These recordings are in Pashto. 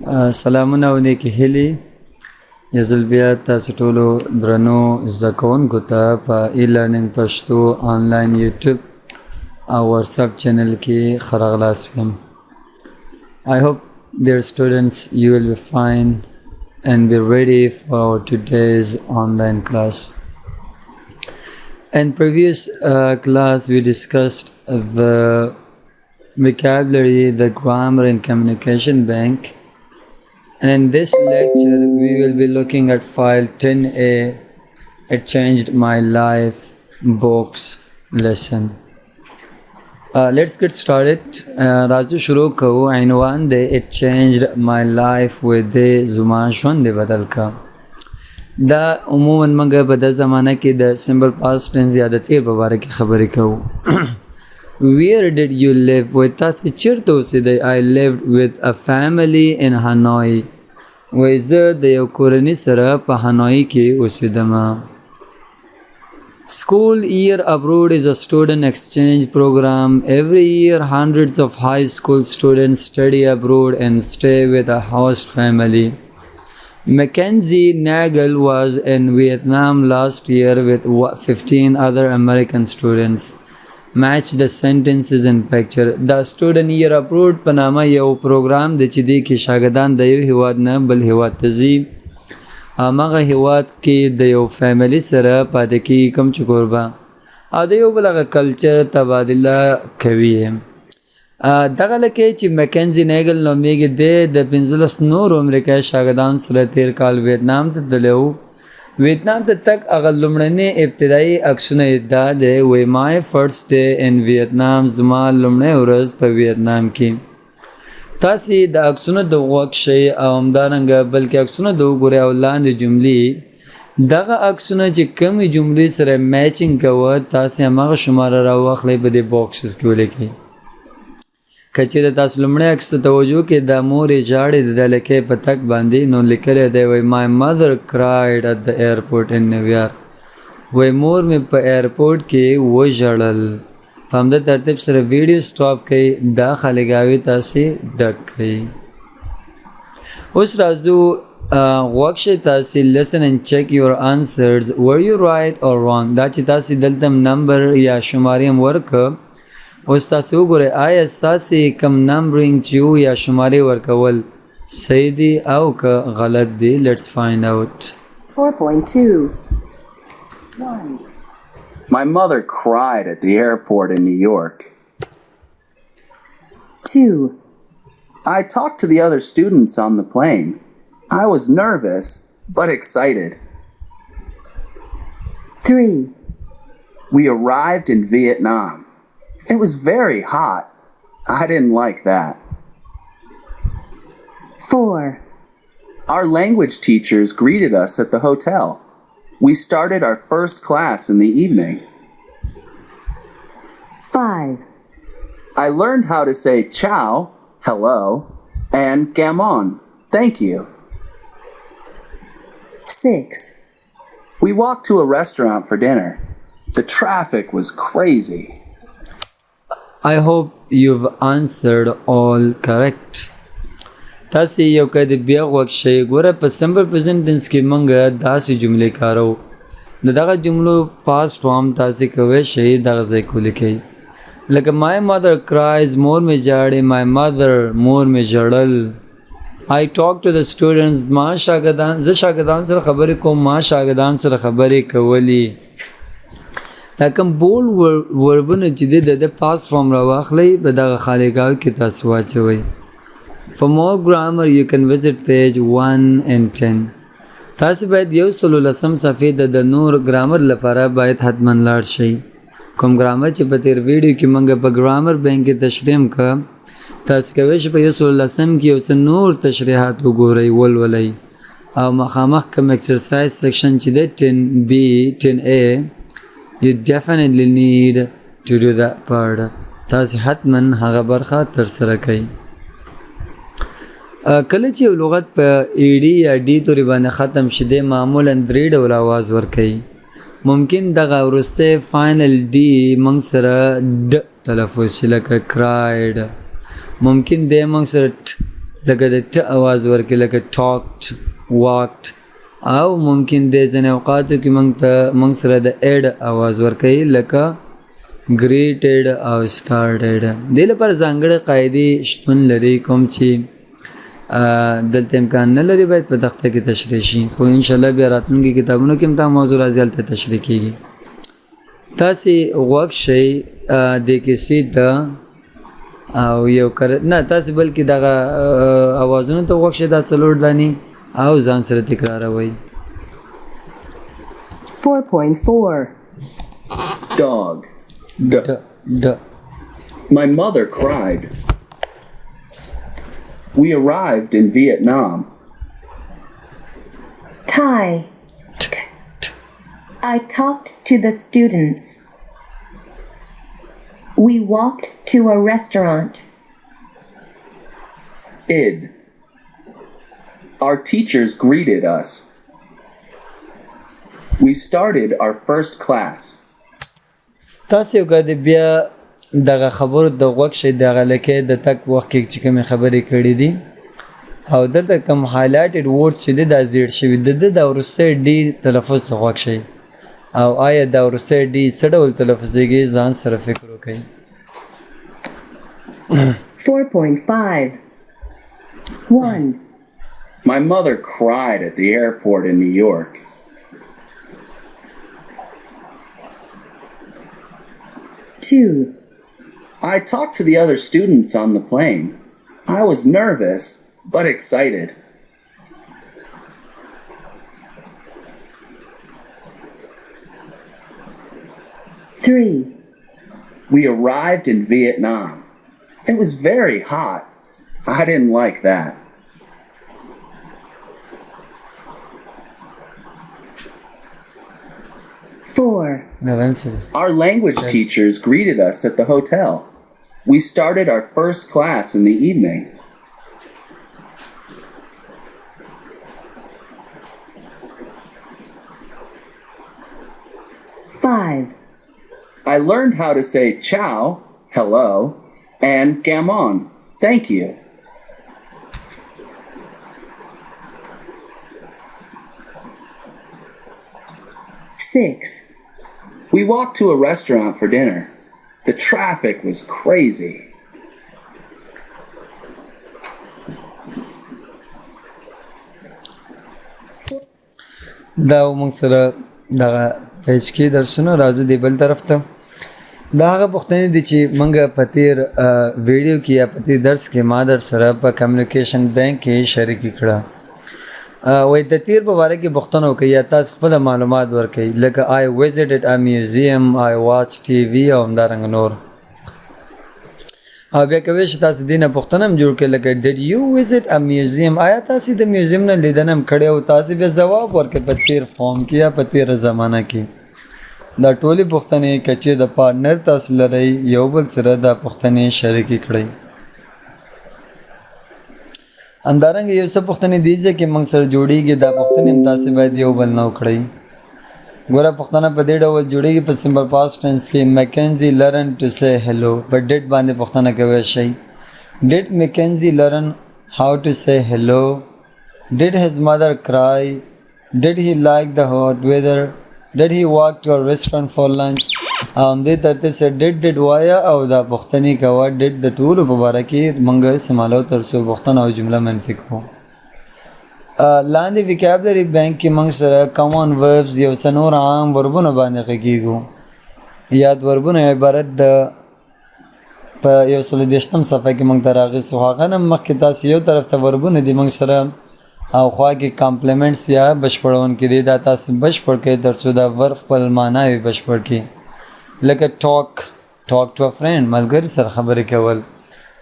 سلامونه او نیکی هیلې یو ځل بیا تاسو ټولو درنو زده کوونکو ته په ای لرنینګ پښتو انلاین یوټیوب او واتساپ چینل کې ښه راغلاست ویم. I hope dear students you will be fine and be ready for today's online class. In previous class we discussed the vocabulary, the grammar and communication bank. And in this lecture, we will be looking at file 10A, It Changed My Life, Books, Lesson. Let's get started. Raju shuru kahu عنوان de It Changed My Life with the زما ژوند بدل کا. دا عموما منګه په د زمانہ کې د simple past tense یا د تیر په اړه کې خبرې کوو. Where did you live with تاسې چیرته اوسېدئ؟ I lived with a family in Hanoi. وایي زه د یو کورنۍ سره په هانوي کې اوسېدم. School year abroad is a student exchange program. Every year hundreds of high school students study abroad and stay with a host family. Mackenzie Nagel was in Vietnam last year with 15 other American students. Match the sentences in picture. The student year abroad په نامه یو پروګرام دی چې دی کې شاګردان د یو هیواد نه بل هیواد ته ځي. هماغه هیواد کې د یو فیملی سره پاتې کېږي کوم چې کوربه او د یو بل هغه کلچر تبادله کوي. دغه لکه چې مکنزي نیګل نومیږي دی د 15 نورو امریکایي شاګردانو سره تیر کال ویتنام ته تللی و. ویتنام ته تک هغه لومړني ابتدایي عکسونه یې دا دی وایي my first day in Vietnam زما لومړۍ ورځ په ویتنام کې. تاسې د عکسونو د غوږ شئ او همدارنګه بلکې عکسونه د وګورئ او لاندې جملې دغه عکسونه چې کومې جملې سره میچینګ کوه تاسې هماغه شماره راواخلئ په دې باکسز کې ولیکئ. که چېرته تاسو لومړی عکس ته توجه کې د مورې ژاړې د لکۍ په تک باندې نو لیکلی دی وایي my mother cried at the airport in New York. وایي مور مې په ایرپورټ کې وژړل. په همده ترتیب سره ویډیو سټاپ کوئ دا خالګاوي تاسې ډک کړئ. اوس راځو غوږ شئ تاسې listen and check your answers. were you right or wrong؟ دا چې تاسې دلته نمبر یا شمارې هم ورکړه اوس تاسې وګورئ آیا ستاسې کم نمبرینګ چې و یا شمارې ورکول صحیح دي او که غلط دي. let's find out. 4.2 1. My mother cried at the airport in New York. 2. I talked to the other students on the plane. I was nervous, but excited. 3. We arrived in Vietnam. It was very hot. I didn't like that. 4. Our language teachers greeted us at the hotel. We started our first class in the evening. 5. I learned how to say ciao, hello, and gamon, thank you. 6. We walked to a restaurant for dinner. The traffic was crazy. I hope you've answered all correct. تاسې یو قید بیا غوږ شئ. ګوره په سمپل پرزنټ ټینس کې موږ داسې جملې کاروو. د دغه جملو پاسټ فارم تاسې کوی شئ دغه ځای کې ولیکئ. لکه my mother cries مور مې ژاړي. my mother مور مې ژړل. I talk to the students ما شاګردان زه شاګردان سره خبرې کوم. ما شاګردان سره خبرې کولې. دا کوم بول وربونه چې دی د پاس فارم راواخلئ په دغه خالګاو کې تاسو واچوئ. For more grammar you can visit page 1 and 10. تاسو باید 110 صفحې د نور ګرامر لپاره باید حتما لاړ شئ. کوم ګرامر چې په تیر ویډیو کې موږ په ګرامر بینک کې تشریح کړ تاسو کولی شئ په 110 کې یو څه نور تشریحات وګورئ ولولئ او مخامخ کوم ایکسرسایز سیکشن چې دی 10B 10A you definitely need to do that part. تاسې حتما هغه برخه ترسره کړئ. کله چې یو لغت په ایډي یا ډي تورې باندې ختم شي دی معمولا 3 ډول آواز ورکوي. ممکن دغه وروستی فاینل ډي موږ سره ډ تلفظ شي لکه cried. ممکن دی موږ سره لکه د ټ اواز ورکړي لکه ټاکډ واکډ او ممکن د ځینې اوقاتو کې موږ سره د اډ اواز ورکوي لکه ګریټډ او سټارټډ. دې لپاره ځانګړې قاعدې شتون لري کوم چې دلته امکان نه لري باید په تخته کې تشریح شي، خو انشاءالله بیا راتلونکي کتابونو کې هم دا موضوع راځي هلته تشریح کېږي. تاسې غوږ شئ دې کیسې ته او یو نه تاسې بلکې دغه اوازونو ته غوږ شئ دا څلور دانې او ځان سره تکراروئ. 4.4 Dog. د My mother cried. We arrived in Vietnam. Thai. I talked to the students. We walked to a restaurant. Id. Our teachers greeted us. We started our first class. تاسې وګورئ بیا دغه خبرو د غوږ شئ دغه لکه د تک وخت کې چې کومې خبرې کړي دي او دلته کوم هایلایټډ ورډ چې دی دا زیړ شوي د د وروستی ډي تلفظ ته غوږ شئ او آیا دا وروستی ډي څه ډول تلفظیږي ځان سره فکر وکړئ. 4.5 1 My mother cried at the airport in New York. 2 I talked to the other students on the plane. I was nervous, but excited. 3 We arrived in Vietnam. It was very hot. I didn't like that. 4 Our language teachers greeted us at the hotel. We started our first class in the evening. 5 I learned how to say ciao, hello, and gamon, thank you. 6 We walked to a restaurant for dinner. The traffic was crazy. دا موږ سره دغه پیج کې درسونه راځو دی بل طرف ته. دا هغه پوښتنې دي چې موږ په تیر ویډیو کې یا په تیر درس کې ما در سره په کمیونیکیشن بینک کې شریکې کړه. وای د تیر په باره کې پوښتنه وکړئ یا تاسو خپل معلومات ورکړئ لکه I visited a museum, I watched TV او همدارنګه نور. او بیا کوي چې تاسو دینه پوښتنه هم جوړ کړئ لکه did you visit a museum؟ آیا تاسو د میوزیم نه لیدنه هم کړې او تاسو بیا ځواب ورکړئ په تیر فارم کې یا په تیر زمانه کې. دا ټولې پوښتنې که چې د پارټنر تاسو لرئ یو بل سره دا پوښتنې شریکې کړئ. همدارنګه یو څه پوښتنې دي چې موږ سره جوړیږي دا پوښتنې هم تاسو باید یو بل نه وکړئ. ګوره پوښتنه په دې ډول جوړیږي په سمبل پاست ټینس کې مکینزي لرن ټو سے هلو په ډیټ باندې پوښتنه کوي شي. ډیټ مکینزي لرن هاو ټو سے هلو؟ ډیټ هیز مدر کرای؟ ډیټ هی لایک د هاٹ ویدر؟ ډیټ هی واک ټو ا ریسټورانټ فار لنچ؟ همدې ترتیب سره ډیټ وایا او دا پوښتنې کوه ډیټ د ټولو په باره کې موږ استعمالو تر څو پوښتنه او جمله منفي کړو. لاندې ویکابلري بینک کې موږ سره کامن وربز یو څه نور عام وربونه باندې غږیږو. یاد وربونه عبارت د په 130 صفحه کې موږ ته راغلي خو هغه نه مخکې تاسو یو طرف ته وربونه دي موږ سره او خوا کې کمپلیمنټس یا بشپړونکي دي دا تاسو بشپړ کړئ تر څو دا ورب خپل معنا وي بشپړ کړئ لکه ټاک ټو ا فرینډ ملګري سره خبرې کول.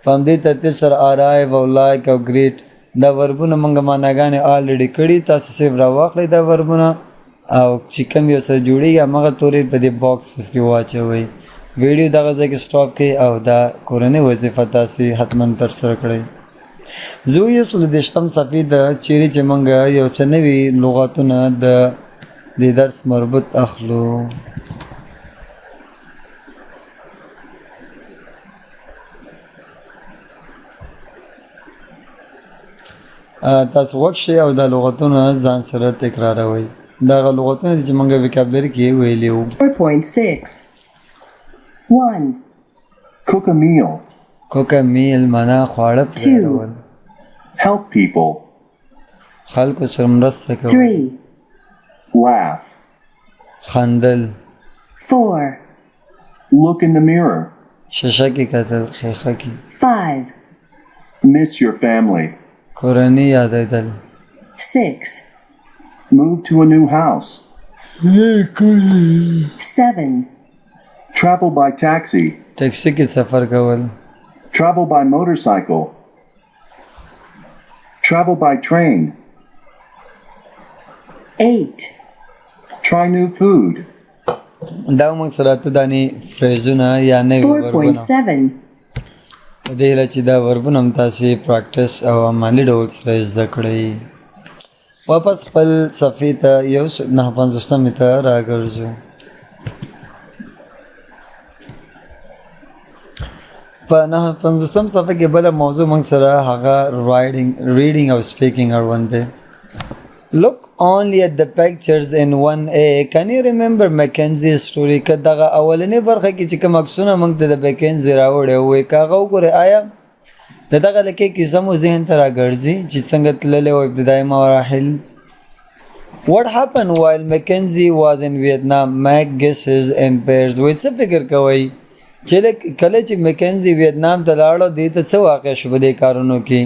په همدې ترتیب سره آرایو او لایک او ګریټ دا وربونه موږ معناګانې آلریډي کړي تاسو صرف راواخلئ دا وربونه او چې کوم یو سره جوړیږي همغه تورې په دې باکسز کې واچوئ. ویډیو دغه ځای کې سټاپ کړئ او دا کورنۍ وظیفه تاسو حتما ترسره کړئ. زه 130 صفحې د چیرې چې موږ یو څه نوي لغاتونه د دې درس مربوط اخلو. تاسو وکړئ او دا لغتونه ځان سره تکراروئ. دغه لغتونه چې موږ وکابلري کې ویلي وو. 4.6 1 Cook a meal. cook a meal معنا خواړه پخول. Help people. خلکو سره مرسته کول. 3 Laugh. خندل. 4 Look in the mirror. ششه کې کتل خیخه کې. 5 Miss your family. کورنۍ یادېدل. 6 Move to a new house. 7 Travel by taxi. ټیکسي کې سفر کول. Travel by motorcycle. Travel by train. 8 Try new food. دا موږ سره ته دانی فریزونه یا نوې وربونه 4.7 په دې هیله چې دا وربونه هم تاسې پراکټس او عملي ډول سره زده کړئ. واپس خپل صفحې ته 950 ته راګرځو. په 950 صفحه کې بله موضوع موږ سره هغه ریډینګ او سپیکینګ اړوند دی. Look only at the pictures in 1A. Can you remember Mackenzie's story? که دغه اولنې برخه کې چې کوم عکسونه موږ ته د مکینزي راوړی وی که هغه وګورئ آیا د دغه لکې کیسه مو ذهن ته راګرځي چې څنګه تللی و ابتدایي مراحل. What happened while Mackenzie was in Vietnam? Mac guesses in pairs. وی څه فکر کوئ چې کله چې مکینزي ویتنام ته لاړو دې ته څه واقع شو په دې کارونو کې؟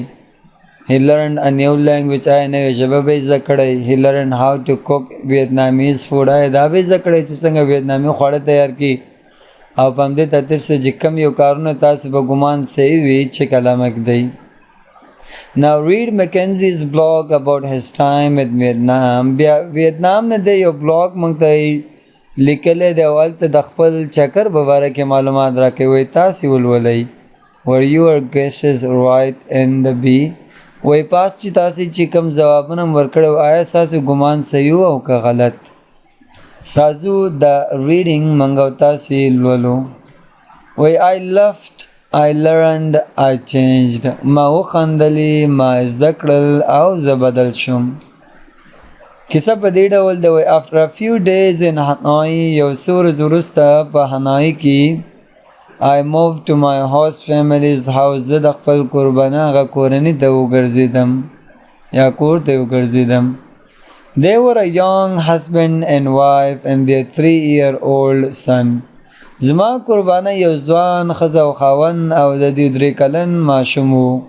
He learned a new language. آیا نوې ژبه به زده کړی. He learned how to cook Vietnamese food. آیا دا به زده کړی چې څنګه ویتنامي خواړه تیار کړي او په همدې ترتیب سره چې کوم یو کارونه تاسې په ګمان صحیح وي چې کلمه کړئ. Now read Mackenzie's blog about his time at Vietnam. بیا ویتنام نه دی یو بلاګ موږ ته لیکلی دی او هلته د خپل چکر په باره کې معلومات راکوي. تاسې ولولئ. Were your guesses right in the B? وی پاس چې تاسې چې کوم ځوابونه ورکړی آیا ستاسې ګمان صحیح او که غلط؟ راځو د ریډینګ موږ او تاسې لولو. وی I laughed, I learned, I changed. ما وخندلې، ما زده کړل او زه بدل شوم. کیسه په دې ډول دی وی after a few days in Hanoi یو څو ورځې وروسته په هنوي کې I moved to my host family's house. زه د خپل قربانه هغه کورنۍ ته وګرځېدم یا کور ته وګرځېدم. They were a young husband and wife and their 3-year-old son. زما قربانه یو ځوان ښځه او خاوند او د دې 3 کلن ماشوم و.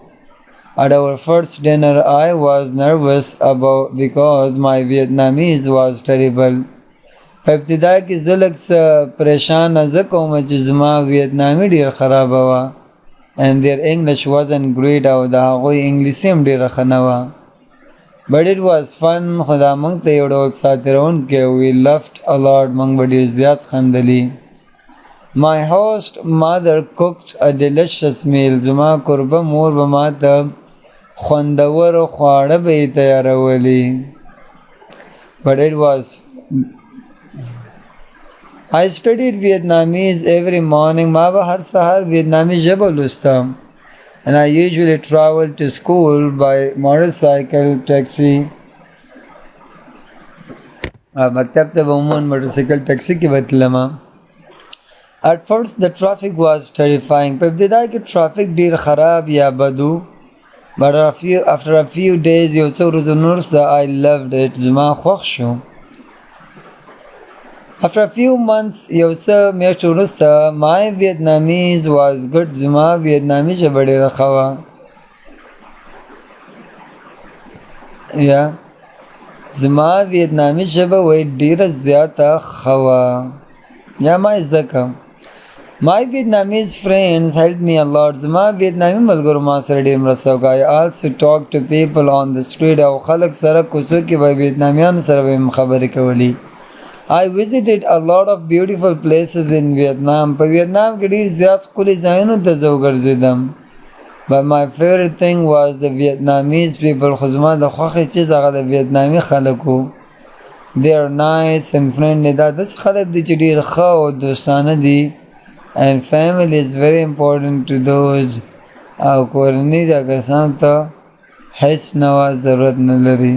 At our first dinner I was nervous because my Vietnamese was terrible. په ابتدا کې زه لږ څه پریشانه ځکه وم چې زما ویتنامي ډېر خرابه وه and their English wasn't great او د هغوی انګلیسي هم ډېره ښه نه وه. But it was fun. خو دا موږ ته یو ډول ساتېرونکی we laughed a lot. موږ به ډېر زیات خندلي. My host mother cooked a delicious meal. زما قربه مور به ما ته خوندورو خواړه به یې تیارولي. But it was I studied Vietnamese every morning. ما به هر سهار ویتنامي ژبه لوستم. And I usually traveled to school by motorcycle taxi. مکتب ته به عموماً موټرسایکل ټیکسي کې به تلم. At first the traffic was terrifying. په ابتدا کې ټرافیک ډېر خراب یا بدو. But after a few days یو څو ورځې وروسته I loved it. زما خوښ شو. After a few months یو څه میاشتې وروسته my Vietnamese was good. زما ویتنامي ژبه ډېره ښه وه. زما ویتنامي ژبه وایي ډېره زیاته ښه وه یا ما یې زده کړم. My Vietnamese friends helped me a lot. زما ویتنامي ملګرو ما سره ډېر مرسته وکړه. I also talked to people on the street. او خلک سره کوڅو کې به ویتنامیانو سره به مې خبرې کولې. I visited a lot of beautiful places in Vietnam. په ویتنام کې ډېر زیات ښکلي ځایونو ته زه وګرځېدم. But my favorite thing was the Vietnamese people. خو زما د خوښې چیز هغه د ویتنامي خلک وو. They are nice and friendly. دا داسې خلک دي چې ډېر ښه او دوستانه دي. And family is very important to those. او کورنۍ دا کسانو ته هیڅ نوع ضرورت نه لري.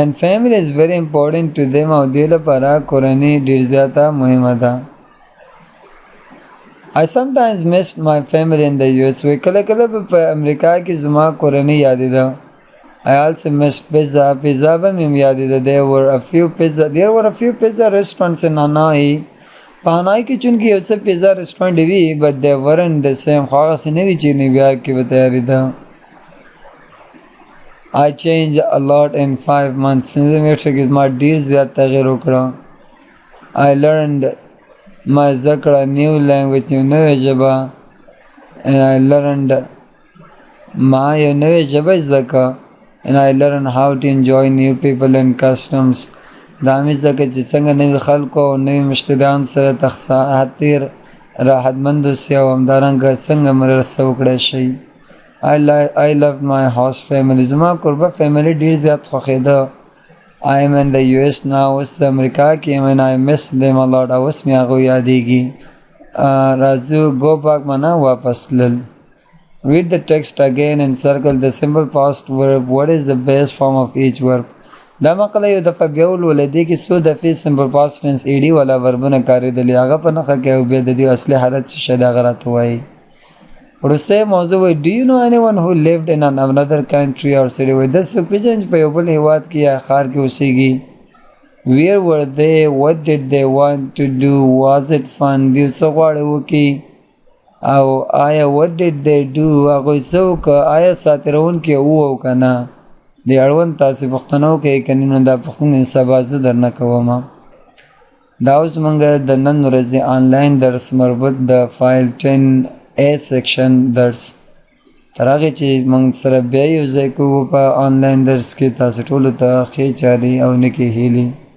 and family is very important to them او دوی لپاره کورنۍ ډېر زیاته مهمه ده. I sometimes missed my family in the US. وی کله کله په امریکا کې زما کورنۍ یادېده. I also missed pizza. Pizza به مې یادېده. There were a few pizza restaurants in Hanoi. په هنوای کې چونکې یو څه پیزا رسټورانټ وي but they weren't the same. خو هغسې نه وي چې نیویارک کې به تیارېده. I changed a lot in 5 months. 5 میاشتو کې ما ډېر زیات تغیر وکړه. I learned ما زده کړه new language یو نوې ژبه. and I learned ما یو نوې ژبه زده کړه. and I learned how to enjoy new people and customs. دا مې زده کړه چې څنګه نوي خلکو او نوي مشتریانو سره راحتمند اوسي او همدارنګه څنګه مرسته وکړی شي. I loved my host family. زما کوربه فیملی ډېر زیات خوښېده. I am in the US now. اوس د امریکا کې یم and I miss them a lot. اوس مې هغوی یادېږي. راځو go back معنا واپس تلل. Read the text again and circle the simple past verb. What is the best form of each verb? دا مقاله یو دفعه بیا ولولئ. دې کې څو دفعې simple past tense ایډي والا وربونه کارېدلي هغه په نښه کړئ او بیا د دې اصلي حالت څه شی دی هغه راته وایي. وروستی موضوع وایي do you know anyone who lived in another country or city? وایي داسې څوک پېژنئ چې په یو بل هېواد کې یا ښار کې اوسېږي. where were they? what did they want to do? was it fun? دوی څه غواړي وکړي او آیا what did they do? هغوی څه وکړه؟ آیا ساتېرونکي وو او که نه؟ د اړوند تاسې پوښتنه وکړئ که نه نو دا پوښتنې سبا زه درنه کومه. دا اوس موږ د نن ورځې آنلاین درس مربوط د فایل 10A سیکشن درس تر هغې چې موږ سره بیا یو ځای کوو په آنلاین درس کې. تاسې ټولو ته ښې چارې او نیکې هیلې.